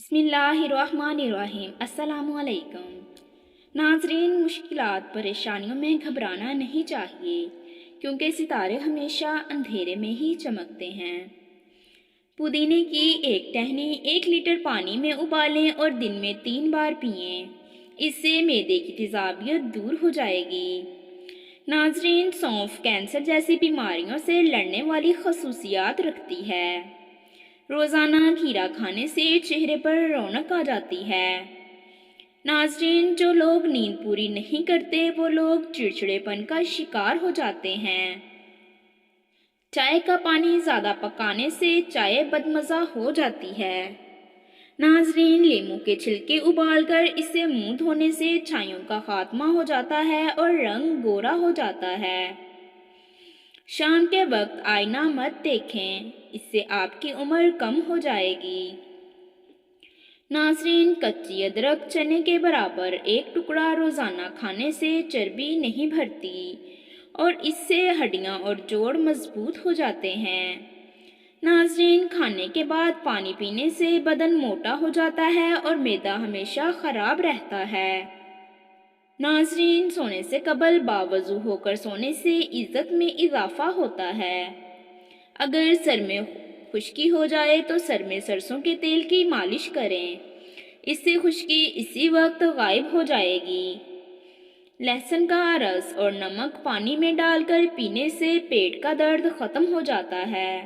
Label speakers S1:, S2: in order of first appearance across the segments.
S1: بسم اللہ الرحمن الرحیم۔ السلام علیکم ناظرین، مشکلات پریشانیوں میں گھبرانا نہیں چاہیے کیونکہ ستارے ہمیشہ اندھیرے میں ہی چمکتے ہیں۔ پودینے کی ایک ٹہنی 1 لیٹر پانی میں ابالیں اور دن میں 3 بار پئیں۔ اس سے معدے کی تیزابیت دور ہو جائے گی۔ ناظرین، سونف کینسر جیسی بیماریوں سے لڑنے والی خصوصیات رکھتی ہے۔ روزانہ کھیرا کھانے سے چہرے پر رونق آ جاتی ہے۔ ناظرین، جو لوگ نیند پوری نہیں کرتے وہ لوگ چڑچڑے پن کا شکار ہو جاتے ہیں۔ چائے کا پانی زیادہ پکانے سے چائے بدمزہ ہو جاتی ہے۔ ناظرین، لیموں کے چھلکے ابال کر اسے منہ دھونے سے چھائیوں کا خاتمہ ہو جاتا ہے اور رنگ گورا ہو جاتا ہے۔ شام کے وقت آئینہ مت دیکھیں، اس سے آپ کی عمر کم ہو جائے گی۔ ناظرین، کچی ادرک چنے کے برابر 1 ٹکڑا روزانہ کھانے سے چربی نہیں بڑھتی اور اس سے ہڈیاں اور جوڑ مضبوط ہو جاتے ہیں۔ ناظرین، کھانے کے بعد پانی پینے سے بدن موٹا ہو جاتا ہے اور معدہ ہمیشہ خراب رہتا ہے۔ ناظرین، سونے سے قبل باوضو ہو کر سونے سے عزت میں اضافہ ہوتا ہے۔ اگر سر میں خشکی ہو جائے تو سر میں سرسوں کے تیل کی مالش کریں، اس سے خشکی اسی وقت غائب ہو جائے گی۔ لہسن کا رس اور نمک پانی میں ڈال کر پینے سے پیٹ کا درد ختم ہو جاتا ہے۔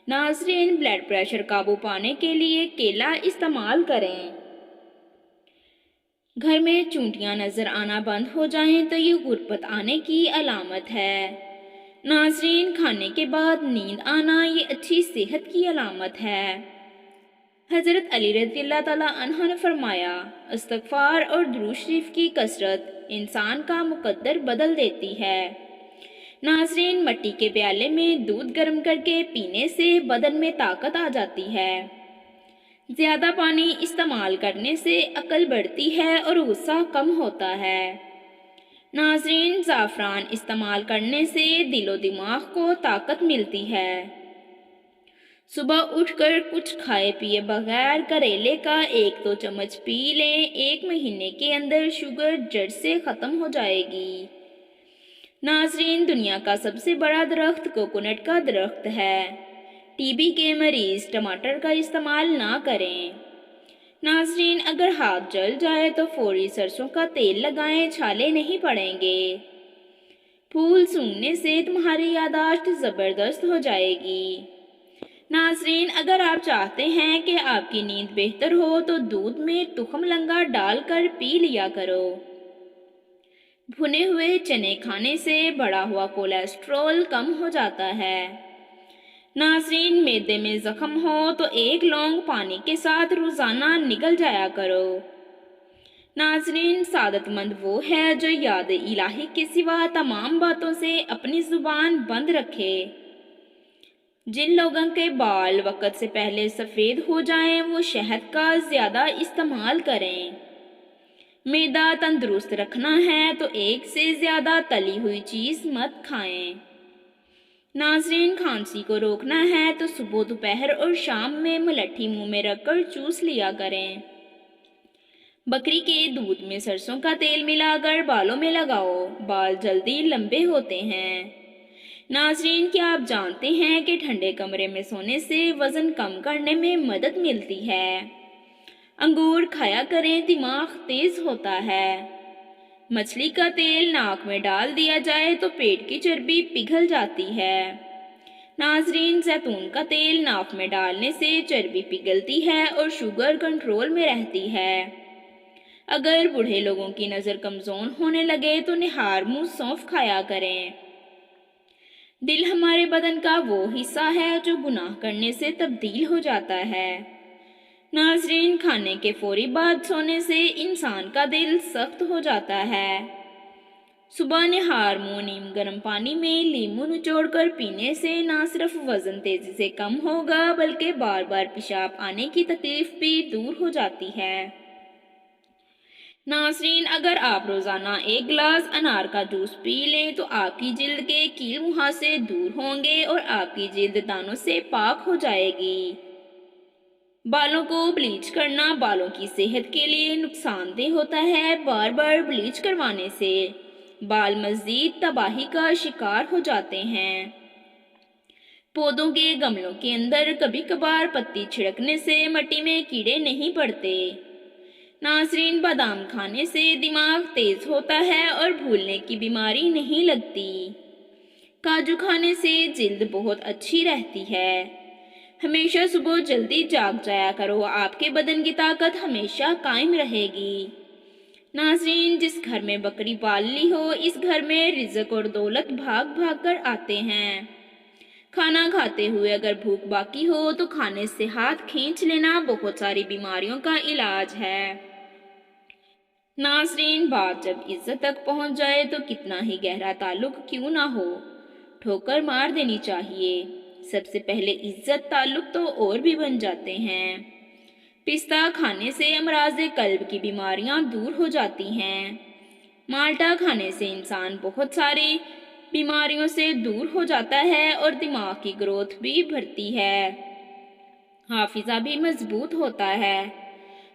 S1: ناظرین، بلڈ پریشر قابو پانے کے لیے کیلا استعمال کریں۔ گھر میں چونٹیاں نظر آنا بند ہو جائیں تو یہ غربت آنے کی علامت ہے۔ ناظرین، کھانے کے بعد نیند آنا یہ اچھی صحت کی علامت ہے۔ حضرت علی رضی اللہ تعالیٰ عنہ نے فرمایا، استغفار اور درود شریف کی کثرت انسان کا مقدر بدل دیتی ہے۔ ناظرین، مٹی کے پیالے میں دودھ گرم کر کے پینے سے بدن میں طاقت آ جاتی ہے۔ زیادہ پانی استعمال کرنے سے عقل بڑھتی ہے اور غصہ کم ہوتا ہے۔ ناظرین، زعفران استعمال کرنے سے دل و دماغ کو طاقت ملتی ہے۔ صبح اٹھ کر کچھ کھائے پیے بغیر کریلے کا 1-2 چمچ پی لیں، 1 مہینے کے اندر شوگر جڑ سے ختم ہو جائے گی۔ ناظرین، دنیا کا سب سے بڑا درخت کوکونٹ کا درخت ہے۔ ٹی بی کے مریض ٹماٹر کا استعمال نہ کریں۔ ناظرین، اگر ہاتھ جل جائے تو فوری سرسوں کا تیل لگائیں، چھالے نہیں پڑیں گے۔ پھول سونگھنے سے تمہاری یادداشت زبردست ہو جائے گی۔ ناظرین، اگر آپ چاہتے ہیں کہ آپ کی نیند بہتر ہو تو دودھ میں تخم لنگا ڈال کر پی لیا کرو۔ بھنے ہوئے چنے کھانے سے بڑھا ہوا کولیسٹرول کم ہو جاتا ہے۔ ناظرین، معدے میں زخم ہو تو 1 لونگ پانی کے ساتھ روزانہ نگل جایا کرو۔ ناظرین، سعادت مند وہ ہے جو یاد الہی کے سوا تمام باتوں سے اپنی زبان بند رکھے۔ جن لوگوں کے بال وقت سے پہلے سفید ہو جائیں وہ شہد کا زیادہ استعمال کریں۔ معدہ تندرست رکھنا ہے تو 1 سے زیادہ تلی ہوئی چیز مت کھائیں۔ ناظرین، کھانسی کو روکنا ہے تو صبح، دوپہر اور شام میں ملٹھی منہ میں رکھ کر چوس لیا کریں۔ بکری کے دودھ میں سرسوں کا تیل ملا کر بالوں میں لگاؤ، بال جلدی لمبے ہوتے ہیں۔ ناظرین، کیا آپ جانتے ہیں کہ ٹھنڈے کمرے میں سونے سے وزن کم کرنے میں مدد ملتی ہے؟ انگور کھایا کریں، دماغ تیز ہوتا ہے۔ مچھلی کا تیل ناک میں ڈال دیا جائے تو پیٹ کی چربی پگھل جاتی ہے۔ ناظرین، زیتون کا تیل ناک میں ڈالنے سے چربی پگھلتی ہے اور شوگر کنٹرول میں رہتی ہے۔ اگر بوڑھے لوگوں کی نظر کمزور ہونے لگے تو نہار منہ سونف کھایا کریں۔ دل ہمارے بدن کا وہ حصہ ہے جو گناہ کرنے سے تبدیل ہو جاتا ہے۔ ناظرین، کھانے کے فوری بعد سونے سے انسان کا دل سخت ہو جاتا ہے۔ صبح نہار منہ نیم گرم پانی میں لیموں نچوڑ کر پینے سے نہ صرف وزن تیزی سے کم ہوگا بلکہ بار بار پیشاب آنے کی تکلیف بھی دور ہو جاتی ہے۔ ناظرین، اگر آپ روزانہ 1 گلاس انار کا جوس پی لیں تو آپ کی جلد کے کیل مہاسے دور ہوں گے اور آپ کی جلد دانوں سے پاک ہو جائے گی۔ بالوں کو بلیچ کرنا بالوں کی صحت کے لیے نقصان دہ ہوتا ہے۔ بار بار بلیچ کروانے سے بال مزید تباہی کا شکار ہو جاتے ہیں۔ پودوں کے گملوں کے اندر کبھی کبھار پتی چھڑکنے سے مٹی میں کیڑے نہیں پڑتے۔ ناظرین، بادام کھانے سے دماغ تیز ہوتا ہے اور بھولنے کی بیماری نہیں لگتی۔ کاجو کھانے سے جلد بہت اچھی رہتی ہے۔ ہمیشہ صبح جلدی جاگ جایا کرو، آپ کے بدن کی طاقت ہمیشہ قائم رہے گی۔ ناظرین، جس گھر میں بکری پال لی ہو، اس گھر میں رزق اور دولت بھاگ بھاگ کر آتے ہیں۔ کھانا کھاتے ہوئے اگر بھوک باقی ہو تو کھانے سے ہاتھ کھینچ لینا بہت ساری بیماریوں کا علاج ہے۔ ناظرین، بات جب عزت تک پہنچ جائے تو کتنا ہی گہرا تعلق کیوں نہ ہو، ٹھوکر مار دینی چاہیے۔ سب سے پہلے عزت، تعلق تو اور بھی بن جاتے ہیں۔ پستہ کھانے سے امراض قلب کی بیماریاں دور ہو جاتی ہیں۔ مالٹا کھانے سے انسان بہت ساری بیماریوں سے دور ہو جاتا ہے اور دماغ کی گروتھ بھی بڑھتی ہے، حافظہ بھی مضبوط ہوتا ہے۔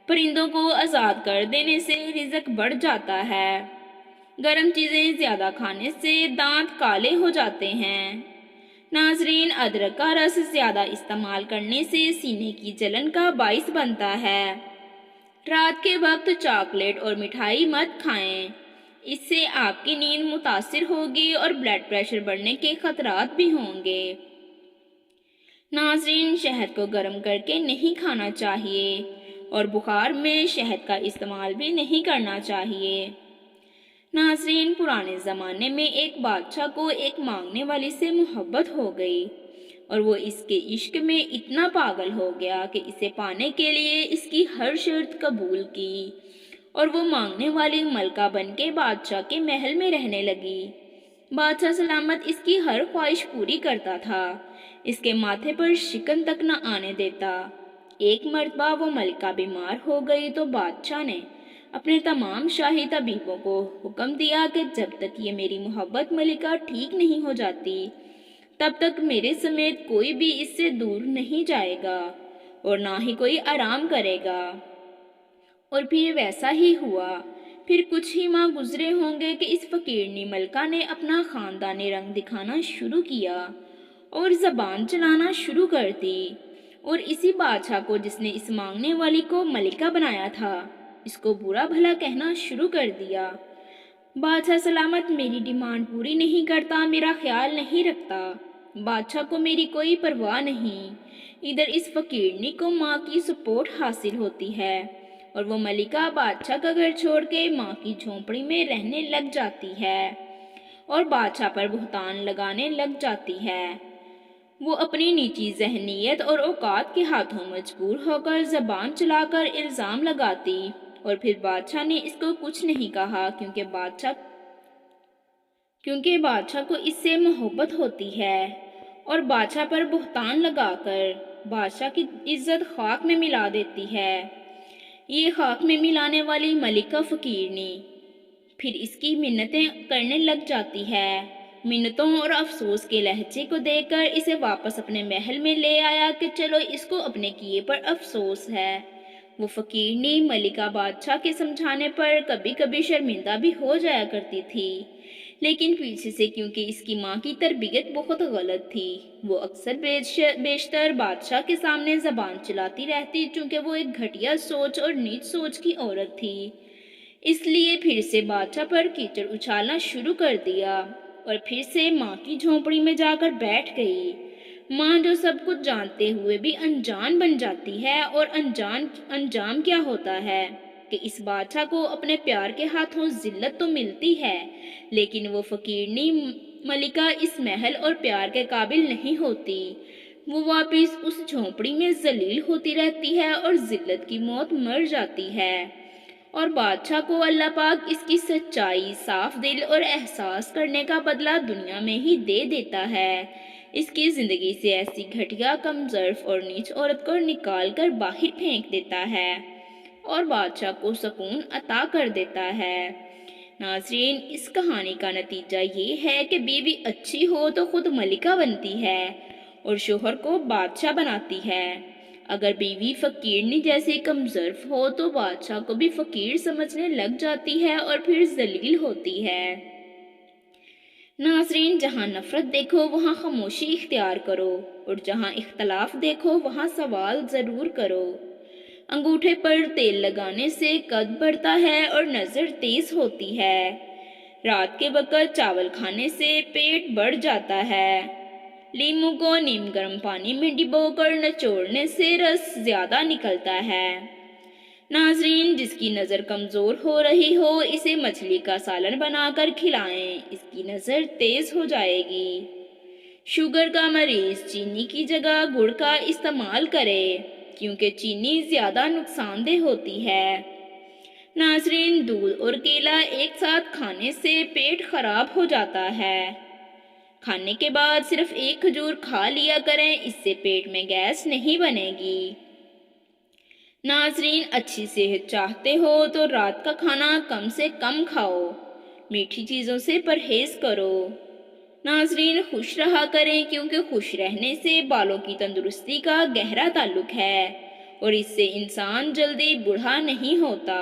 S1: پرندوں کو آزاد کر دینے سے رزق بڑھ جاتا ہے۔ گرم چیزیں زیادہ کھانے سے دانت کالے ہو جاتے ہیں۔ ناظرین، ادرک کا رس زیادہ استعمال کرنے سے سینے کی جلن کا باعث بنتا ہے۔ رات کے وقت چاکلیٹ اور مٹھائی مت کھائیں، اس سے آپ کی نیند متاثر ہوگی اور بلڈ پریشر بڑھنے کے خطرات بھی ہوں گے۔ ناظرین، شہد کو گرم کر کے نہیں کھانا چاہیے اور بخار میں شہد کا استعمال بھی نہیں کرنا چاہیے۔ ناظرین، پرانے زمانے میں ایک بادشاہ کو ایک مانگنے والی سے محبت ہو گئی اور وہ اس کے عشق میں اتنا پاگل ہو گیا کہ اسے پانے کے لیے اس کی ہر شرط قبول کی اور وہ مانگنے والی ملکہ بن کے بادشاہ کے محل میں رہنے لگی۔ بادشاہ سلامت اس کی ہر خواہش پوری کرتا تھا، اس کے ماتھے پر شکن تک نہ آنے دیتا۔ ایک مرتبہ وہ ملکہ بیمار ہو گئی تو بادشاہ نے اپنے تمام شاہی طبیبوں کو حکم دیا کہ جب تک یہ میری محبت ملکہ ٹھیک نہیں ہو جاتی تب تک میرے سمیت کوئی بھی اس سے دور نہیں جائے گا اور نہ ہی کوئی آرام کرے گا۔ اور پھر ویسا ہی ہوا۔ پھر کچھ ہی ماہ گزرے ہوں گے کہ اس فقیرنی ملکہ نے اپنا خاندانی رنگ دکھانا شروع کیا اور زبان چلانا شروع کر دی، اور اسی بادشاہ کو جس نے اس مانگنے والی کو ملکہ بنایا تھا، اس کو برا بھلا کہنا شروع کر دیا۔ بادشاہ سلامت میری ڈیمانڈ پوری نہیں کرتا، میرا خیال نہیں رکھتا، بادشاہ کو میری کوئی پرواہ نہیں۔ ادھر اس فقیرنی کو ماں کی سپورٹ حاصل ہوتی ہے اور وہ ملکہ بادشاہ کا گھر چھوڑ کے ماں کی جھونپڑی میں رہنے لگ جاتی ہے اور بادشاہ پر بہتان لگانے لگ جاتی ہے۔ وہ اپنی نیچی ذہنیت اور اوقات کے ہاتھوں مجبور ہو کر زبان چلا کر الزام لگاتی اور پھر بادشاہ نے اس کو کچھ نہیں کہا کیونکہ بادشاہ کو اس سے محبت ہوتی ہے، اور بادشاہ پر بہتان لگا کر بادشاہ کی عزت خاک میں ملا دیتی ہے۔ یہ خاک میں ملانے والی ملکہ فقیرنی پھر اس کی منتیں کرنے لگ جاتی ہے۔ منتوں اور افسوس کے لہجے کو دیکھ کر اسے واپس اپنے محل میں لے آیا کہ چلو اس کو اپنے کیے پر افسوس ہے۔ وہ فقیرنی ملکہ بادشاہ کے سمجھانے پر کبھی کبھی شرمندہ بھی ہو جایا کرتی تھی، لیکن پیچھے سے کیونکہ اس کی ماں کی تربیت بہت غلط تھی، وہ اکثر بیشتر بادشاہ کے سامنے زبان چلاتی رہتی، چونکہ وہ ایک گھٹیا سوچ اور نیچ سوچ کی عورت تھی۔ اس لیے پھر سے بادشاہ پر کیچڑ اچھالنا شروع کر دیا اور پھر سے ماں کی جھونپڑی میں جا کر بیٹھ گئی۔ ماں جو سب کچھ جانتے ہوئے بھی انجان بن جاتی ہے، اور انجام کیا ہوتا ہے کہ اس بادشاہ کو اپنے پیار کے ہاتھوں ذلت تو ملتی ہے، لیکن وہ فقیرنی ملکہ اس محل اور پیار کے قابل نہیں ہوتی۔ وہ واپس اس جھونپڑی میں ذلیل ہوتی رہتی ہے اور ذلت کی موت مر جاتی ہے، اور بادشاہ کو اللہ پاک اس کی سچائی، صاف دل اور احساس کرنے کا بدلہ دنیا میں ہی دے دیتا ہے۔ اس کی زندگی سے ایسی گھٹیا، کم ظرف اور نیچ عورت کو نکال کر باہر پھینک دیتا ہے اور بادشاہ کو سکون عطا کر دیتا ہے۔ ناظرین، اس کہانی کا نتیجہ یہ ہے کہ بیوی اچھی ہو تو خود ملکہ بنتی ہے اور شوہر کو بادشاہ بناتی ہے۔ اگر بیوی فقیرنی جیسی کم ظرف ہو تو بادشاہ کو بھی فقیر سمجھنے لگ جاتی ہے اور پھر ذلیل ہوتی ہے۔ ناظرین، جہاں نفرت دیکھو وہاں خاموشی اختیار کرو، اور جہاں اختلاف دیکھو وہاں سوال ضرور کرو۔ انگوٹھے پر تیل لگانے سے قد بڑھتا ہے اور نظر تیز ہوتی ہے۔ رات کے وقت چاول کھانے سے پیٹ بڑھ جاتا ہے۔ لیموں کو نیم گرم پانی میں ڈبو کر نچوڑنے سے رس زیادہ نکلتا ہے۔ ناظرین، جس کی نظر کمزور ہو رہی ہو اسے مچھلی کا سالن بنا کر کھلائیں، اس کی نظر تیز ہو جائے گی۔ شوگر کا مریض چینی کی جگہ گڑ کا استعمال کرے، کیونکہ چینی زیادہ نقصان دہ ہوتی ہے۔ ناظرین، دودھ اور کیلا ایک ساتھ کھانے سے پیٹ خراب ہو جاتا ہے۔ کھانے کے بعد صرف ایک کھجور کھا لیا کریں، اس سے پیٹ میں گیس نہیں بنے گی۔ ناظرین، اچھی صحت چاہتے ہو تو رات کا کھانا کم سے کم کھاؤ، میٹھی چیزوں سے پرہیز کرو۔ ناظرین، خوش رہا کریں، کیونکہ خوش رہنے سے بالوں کی تندرستی کا گہرا تعلق ہے اور اس سے انسان جلدی بوڑھا نہیں ہوتا۔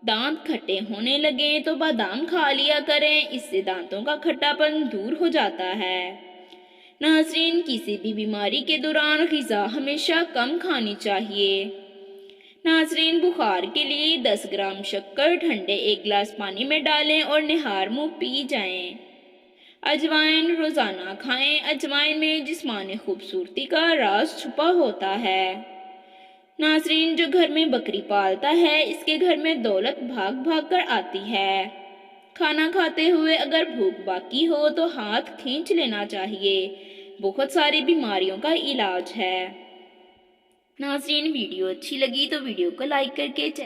S1: دانت کھٹے ہونے لگیں تو بادام کھا لیا کریں، اس سے دانتوں کا کھٹا پن دور ہو جاتا ہے۔ ناظرین، کسی بھی بیماری کے دوران غذا ہمیشہ کم کھانی چاہیے۔ ناظرین، بخار کے لیے 10 گرام شکر ٹھنڈے 1 گلاس پانی میں ڈالیں اور نہار منہ پی جائیں۔ اجوائن روزانہ کھائیں، اجوائن میں جسمانی خوبصورتی کا راز چھپا ہوتا ہے۔ ناظرین، جو گھر میں بکری پالتا ہے اس کے گھر میں دولت بھاگ بھاگ کر آتی ہے۔ کھانا کھاتے ہوئے اگر بھوک باقی ہو تو ہاتھ کھینچ لینا چاہیے، بہت ساری بیماریوں کا علاج ہے۔ ناظرین، ویڈیو اچھی لگی تو ویڈیو کو لائک کر کے